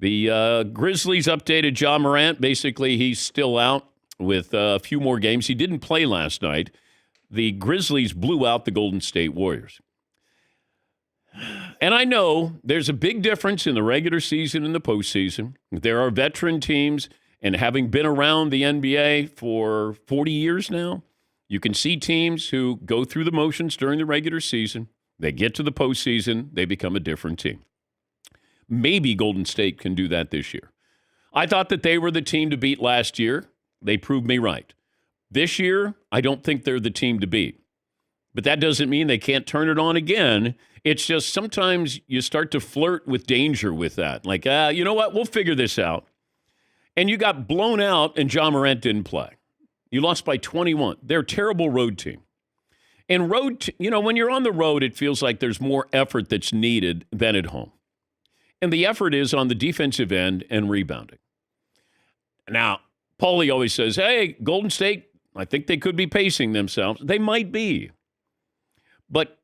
The Grizzlies updated Ja Morant. Basically, he's still out with a few more games. He didn't play last night. The Grizzlies blew out the Golden State Warriors. And I know there's a big difference in the regular season and the postseason. There are veteran teams, and having been around the NBA for 40 years now, you can see teams who go through the motions during the regular season. They get to the postseason, they become a different team. Maybe Golden State can do that this year. I thought that they were the team to beat last year. They proved me right. This year, I don't think they're the team to beat. But that doesn't mean they can't turn it on again. It's just sometimes you start to flirt with danger with that. Like, you know what? We'll figure this out. And you got blown out and Ja Morant didn't play. You lost by 21. They're a terrible road team. And when you're on the road, it feels like there's more effort that's needed than at home. And the effort is on the defensive end and rebounding. Now, Paulie always says, hey, Golden State, I think they could be pacing themselves. They might be. But,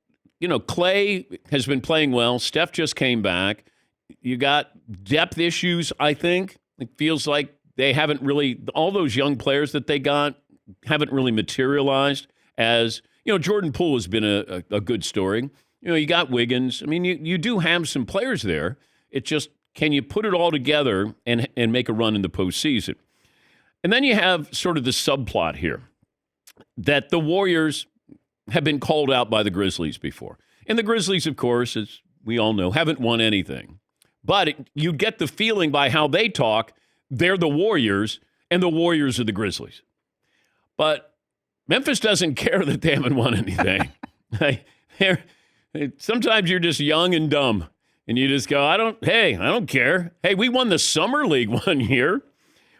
Clay has been playing well. Steph just came back. You got depth issues, I think. It feels like they haven't really, all those young players that they got haven't really materialized as, Jordan Poole has been a good story. You got Wiggins. I mean, you do have some players there. It's just, can you put it all together and make a run in the postseason? And then you have sort of the subplot here that the Warriors have been called out by the Grizzlies before. And the Grizzlies, of course, as we all know, haven't won anything. But you get the feeling by how they talk, they're the Warriors, and the Warriors are the Grizzlies. But Memphis doesn't care that they haven't won anything. Sometimes you're just young and dumb, and you just go, I don't care. Hey, we won the Summer League one year.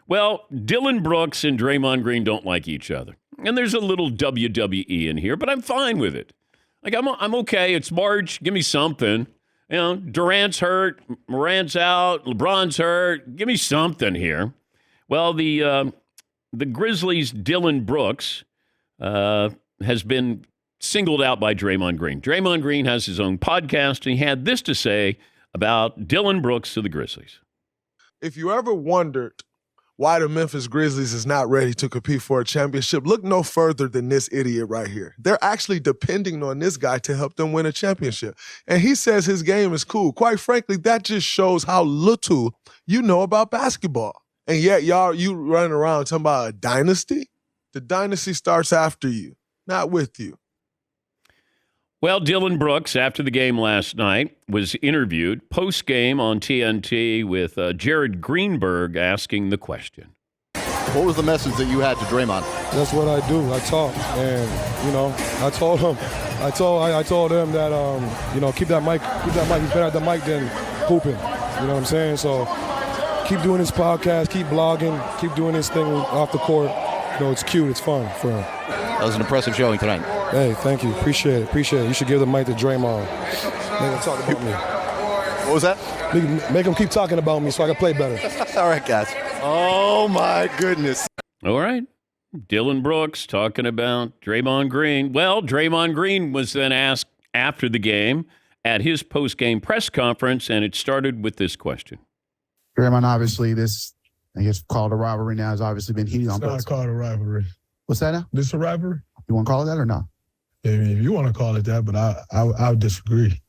Well, Dillon Brooks and Draymond Green don't like each other. And there's a little WWE in here, but I'm fine with it. Like, I'm okay. It's March. Give me something. Durant's hurt. Morant's out. LeBron's hurt. Give me something here. Well, the Grizzlies' Dillon Brooks has been singled out by Draymond Green. Draymond Green has his own podcast, and he had this to say about Dillon Brooks to the Grizzlies. If you ever wondered why the Memphis Grizzlies is not ready to compete for a championship, look no further than this idiot right here. They're actually depending on this guy to help them win a championship. And he says his game is cool. Quite frankly, that just shows how little you know about basketball. And yet, you running around talking about a dynasty? The dynasty starts after you, not with you. Well, Dillon Brooks, after the game last night, was interviewed post-game on TNT with Jared Greenberg asking the question. What was the message that you had to Draymond? That's what I do. I talk. And, I told him, I told him that, keep that mic. He's better at the mic than hooping. You know what I'm saying? So keep doing this podcast, keep blogging, keep doing this thing off the court. It's cute. It's fun for him. That was an impressive showing tonight. Hey, thank you. Appreciate it. You should give the mic to Draymond. Make him talk about me. What was that? Make him keep talking about me so I can play better. All right, guys. Oh, my goodness. All right. Dillon Brooks talking about Draymond Green. Well, Draymond Green was then asked after the game at his post-game press conference, and it started with this question. Draymond, obviously, this, I guess, called a rivalry now has obviously been heated on both sides. It's not called a rivalry. What's that now? This is a rivalry? You want to call it that or not? I mean, if you want to call it that, but I would disagree.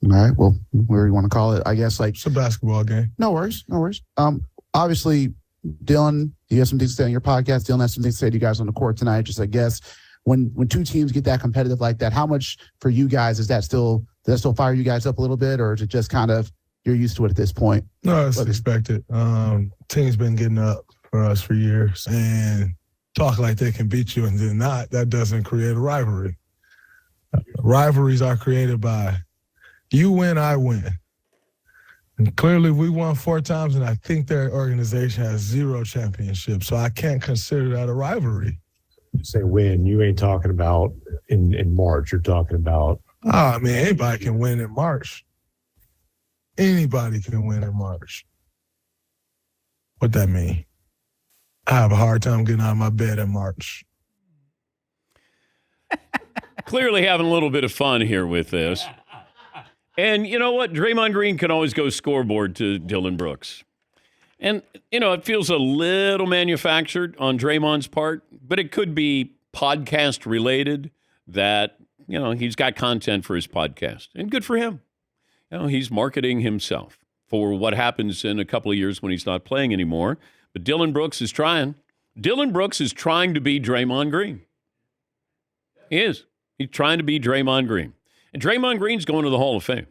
All right. Well, whatever you want to call it, I guess. It's a basketball game. No worries. Obviously, Dillon, you have some things to say on your podcast. Dillon has some things to say to you guys on the court tonight. Just, I guess, when two teams get that competitive like that, how much for you guys does that still fire you guys up a little bit, or is it just kind of you're used to it at this point? No, it's expected. Team's been getting up for us for years, and talk like they can beat you and then not, that doesn't create a rivalry. Rivalries are created by you win, I win. And clearly we won 4 times, and I think their organization has 0 championships, so I can't consider that a rivalry. You say win, you ain't talking about in March. You're talking about... anybody can win in March. Anybody can win in March. What that mean? I have a hard time getting out of my bed in March. Clearly having a little bit of fun here with this. And you know what? Draymond Green can always go scoreboard to Dillon Brooks. And, it feels a little manufactured on Draymond's part, but it could be podcast related that, he's got content for his podcast. And good for him. He's marketing himself for what happens in a couple of years when he's not playing anymore. But Dillon Brooks is trying. Dillon Brooks is trying to be Draymond Green. He is. He's trying to be Draymond Green. And Draymond Green's going to the Hall of Fame.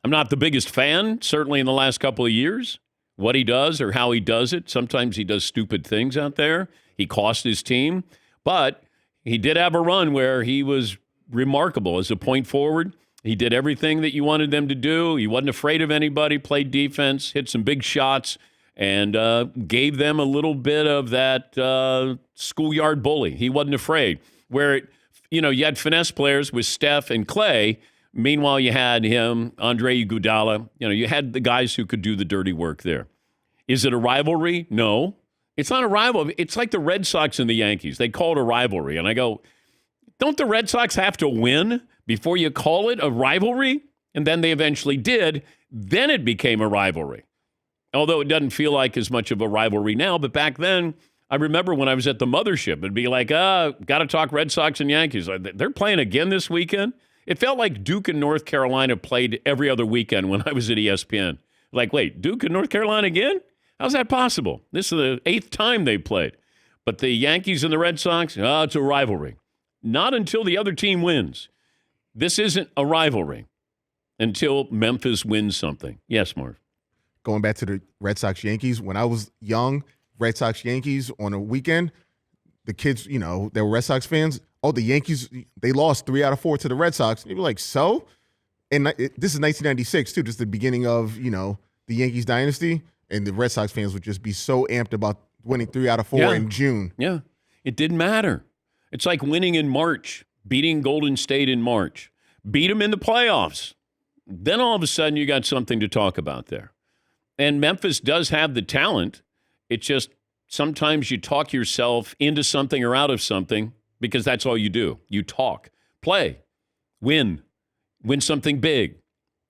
I'm not the biggest fan, certainly in the last couple of years, what he does or how he does it. Sometimes he does stupid things out there. He cost his team. But he did have a run where he was remarkable as a point forward. He did everything that you wanted them to do. He wasn't afraid of anybody, played defense, hit some big shots, and gave them a little bit of that schoolyard bully. He wasn't afraid. Where, you had finesse players with Steph and Clay. Meanwhile, you had him, Andre Iguodala. You had the guys who could do the dirty work there. Is it a rivalry? No. It's not a rivalry. It's like the Red Sox and the Yankees. They call it a rivalry. And I go, don't the Red Sox have to win before you call it a rivalry? And then they eventually did. Then it became a rivalry. Although it doesn't feel like as much of a rivalry now. But back then, I remember when I was at the mothership, it'd be like, got to talk Red Sox and Yankees. They're playing again this weekend. It felt like Duke and North Carolina played every other weekend when I was at ESPN. Like, wait, Duke and North Carolina again? How's that possible? This is the 8th time they played. But the Yankees and the Red Sox, it's a rivalry. Not until the other team wins. This isn't a rivalry until Memphis wins something. Yes, Marv. Going back to the Red Sox-Yankees, when I was young, Red Sox-Yankees on a weekend, the kids, they were Red Sox fans. Oh, the Yankees, they lost 3 out of 4 to the Red Sox. They were like, so? And this is 1996, too. This is the beginning of, the Yankees dynasty. And the Red Sox fans would just be so amped about winning 3 out of 4 in June. Yeah, it didn't matter. It's like winning in March, beating Golden State in March. Beat them in the playoffs. Then all of a sudden you got something to talk about there. And Memphis does have the talent. It's just sometimes you talk yourself into something or out of something because that's all you do. You talk, play, win something big,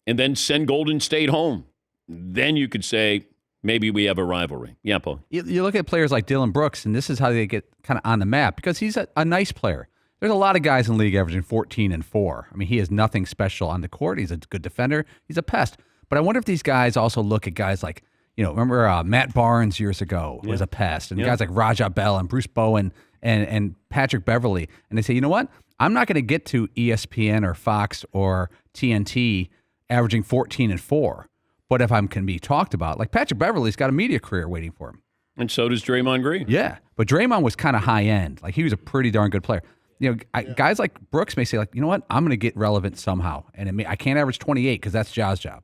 and then send Golden State home. Then you could say, maybe we have a rivalry. Yeah, Paul. You look at players like Dillon Brooks, and this is how they get kind of on the map because he's a nice player. There's a lot of guys in the league averaging 14 and 4. I mean, he has nothing special on the court. He's a good defender. He's a pest. But I wonder if these guys also look at guys like, remember Matt Barnes years ago was a pest, and guys like Raja Bell and Bruce Bowen and Patrick Beverly, and they say, you know what? I'm not going to get to ESPN or Fox or TNT averaging 14 and 4. But if I can be talked about, like Patrick Beverly's got a media career waiting for him. And so does Draymond Green. Yeah, but Draymond was kind of high end. Like he was a pretty darn good player. Guys like Brooks may say, like, you know what? I'm going to get relevant somehow. And I can't average 28 because that's Ja's job.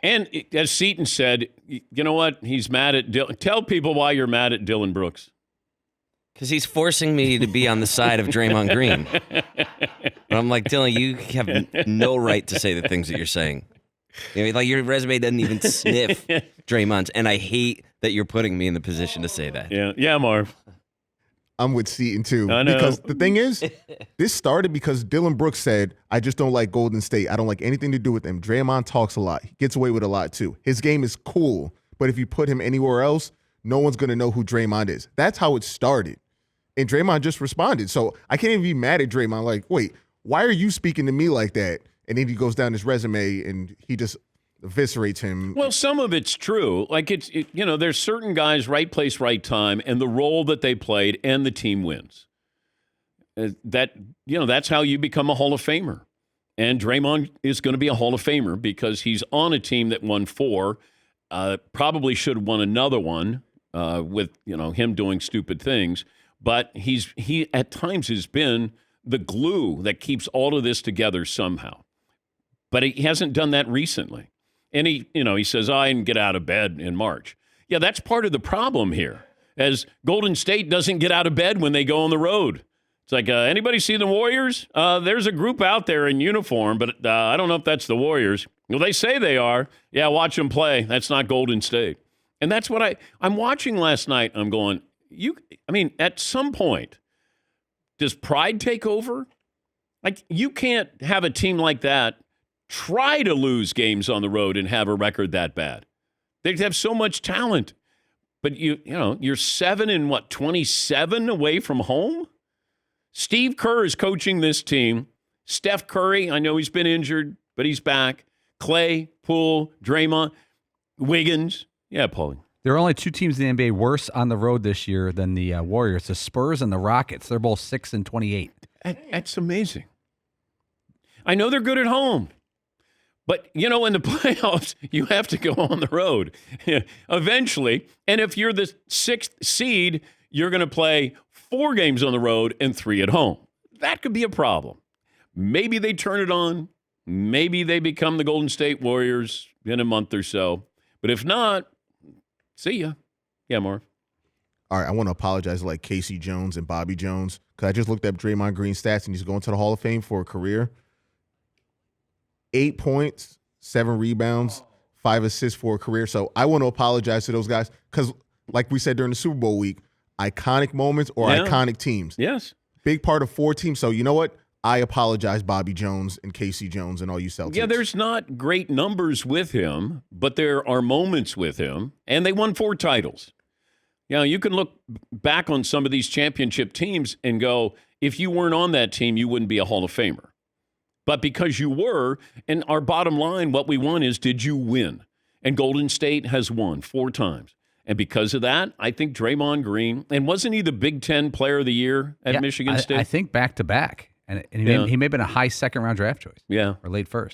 And as Seton said, you know what? He's mad at Dillon. Tell people why you're mad at Dillon Brooks. Because he's forcing me to be on the side of Draymond Green. But I'm like, Dillon, you have no right to say the things that you're saying. Like your resume doesn't even sniff Draymond's, and I hate that you're putting me in the position to say that. Yeah, Marv. I'm with Seton too. I know. Because the thing is, this started because Dillon Brooks said, I just don't like Golden State. I don't like anything to do with them. Draymond talks a lot. He gets away with a lot too. His game is cool, but if you put him anywhere else, no one's going to know who Draymond is. That's how it started. And Draymond just responded. So I can't even be mad at Draymond. Like, wait, why are you speaking to me like that? And then he goes down his resume and he just eviscerates him. Well, some of it's true. Like there's certain guys, right place, right time, and the role that they played, and the team wins. That's how you become a Hall of Famer. And Draymond is going to be a Hall of Famer because he's on a team that won 4. Probably should have won another one with him doing stupid things. But he at times has been the glue that keeps all of this together somehow. But he hasn't done that recently. And he says, I didn't get out of bed in March. Yeah, that's part of the problem here, as Golden State doesn't get out of bed when they go on the road. It's like, anybody see the Warriors? There's a group out there in uniform, but I don't know if that's the Warriors. Well, they say they are. Yeah, watch them play. That's not Golden State. And that's what I'm watching last night. I'm going, at some point, does pride take over? Like, you can't have a team like that try to lose games on the road and have a record that bad. They have so much talent. But you're 27 away from home? Steve Kerr is coaching this team. Steph Curry, I know he's been injured, but he's back. Clay, Poole, Draymond, Wiggins. Yeah, Paulie. There are only two teams in the NBA worse on the road this year than the Warriors, the Spurs and the Rockets. They're both 6-28. That's amazing. I know they're good at home. But, in the playoffs, you have to go on the road eventually. And if you're the 6th seed, you're going to play 4 games on the road and 3 at home. That could be a problem. Maybe they turn it on. Maybe they become the Golden State Warriors in a month or so. But if not, see ya. Yeah, Marv. All right, I want to apologize to like Casey Jones and Bobby Jones because I just looked up Draymond Green stats and he's going to the Hall of Fame for a career. 8 points, 7 rebounds, 5 assists for a career. So I want to apologize to those guys because, like we said during the Super Bowl week, iconic moments or iconic teams. Yes. Big part of 4 teams. So you know what? I apologize, Bobby Jones and Casey Jones and all you Celtics. Yeah, there's not great numbers with him, but there are moments with him, and they won 4 titles. You can look back on some of these championship teams and go, if you weren't on that team, you wouldn't be a Hall of Famer. But because you were, and our bottom line, what we want is, did you win? And Golden State has won 4 times. And because of that, I think Draymond Green, and wasn't he the Big Ten Player of the Year at Michigan State? I think back-to-back. And he may have been a high second-round draft choice. Yeah. Or late first.